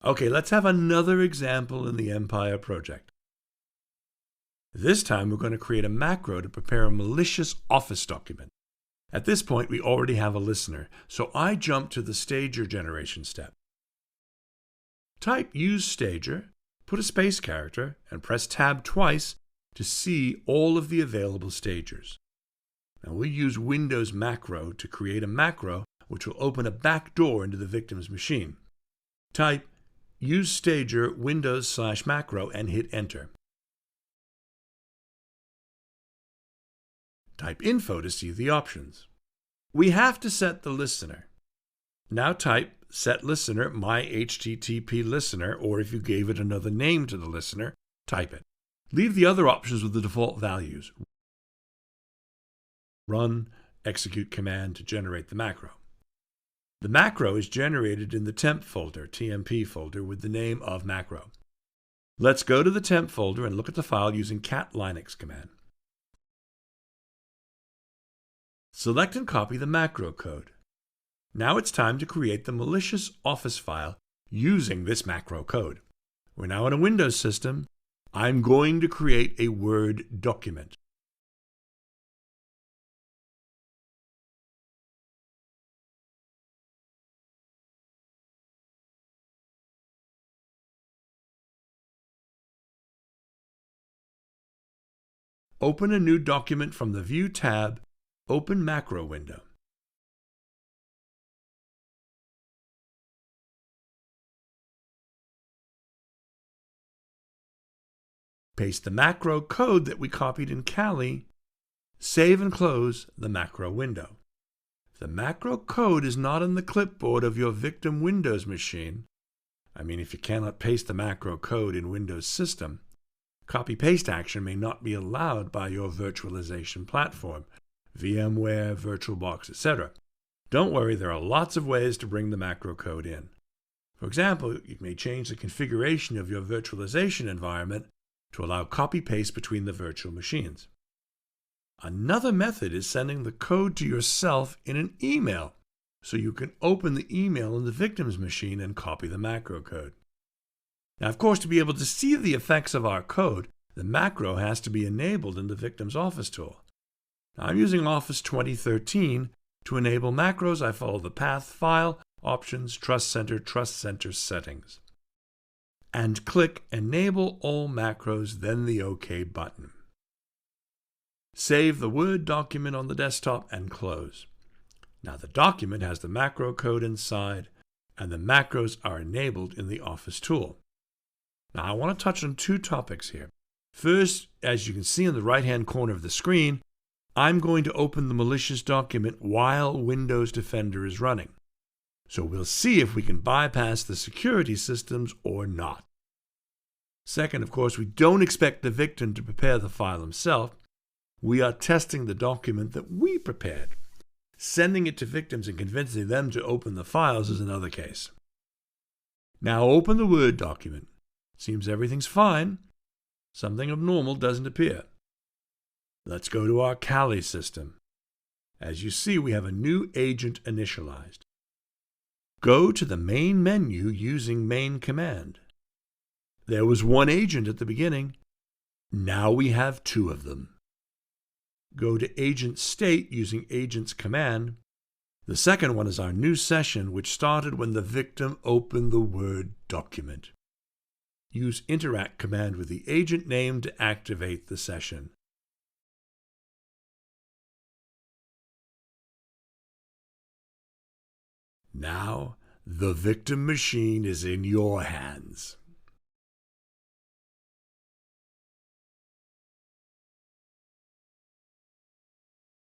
Okay, let's have another example in the Empire project. This time we're going to create a macro to prepare a malicious Office document. At this point, we already have a listener, so I jump to the stager generation step. Type use stager, put a space character, and press tab twice to see all of the available stagers. Now we'll use Windows macro to create a macro which will open a back door into the victim's machine. Type use stager Windows/macro and hit enter. Type info to see the options. We have to set the listener. Now type set listener my HTTP listener, or if you gave it another name to the listener, type it. Leave the other options with the default values. Run execute command to generate the macro. The macro is generated in the temp folder, TMP folder, with the name of macro. Let's go to the temp folder and look at the file using cat linux command. Select and copy the macro code. Now it's time to create the malicious Office file using this macro code. We're now in a Windows system. I'm going to create a Word document. Open a new document from the View tab. Open Macro window. Paste the macro code that we copied in Kali. Save and close the macro window. If the macro code is not in the clipboard of your victim Windows machine, if you cannot paste the macro code in Windows system, copy-paste action may not be allowed by your virtualization platform, VMware, VirtualBox, etc. Don't worry, there are lots of ways to bring the macro code in. For example, you may change the configuration of your virtualization environment to allow copy-paste between the virtual machines. Another method is sending the code to yourself in an email, so you can open the email in the victim's machine and copy the macro code. Now, of course, to be able to see the effects of our code, the macro has to be enabled in the victim's Office tool. Now, I'm using Office 2013. To enable macros, I follow the path File, Options, Trust Center Settings, and click Enable All Macros, then the OK button. Save the Word document on the desktop and close. Now the document has the macro code inside, and the macros are enabled in the Office tool. Now I want to touch on two topics here. First, as you can see in the right-hand corner of the screen, I'm going to open the malicious document while Windows Defender is running. So we'll see if we can bypass the security systems or not. Second, of course, we don't expect the victim to prepare the file himself. We are testing the document that we prepared. Sending it to victims and convincing them to open the files is another case. Now open the Word document. Seems everything's fine. Something abnormal doesn't appear. Let's go to our Kali system. As you see, we have a new agent initialized. Go to the main menu using main command. There was one agent at the beginning. Now we have two of them. Go to agent state using agent's command. The second one is our new session, which started when the victim opened the Word document. Use interact command with the agent name to activate the session. Now, the victim machine is in your hands.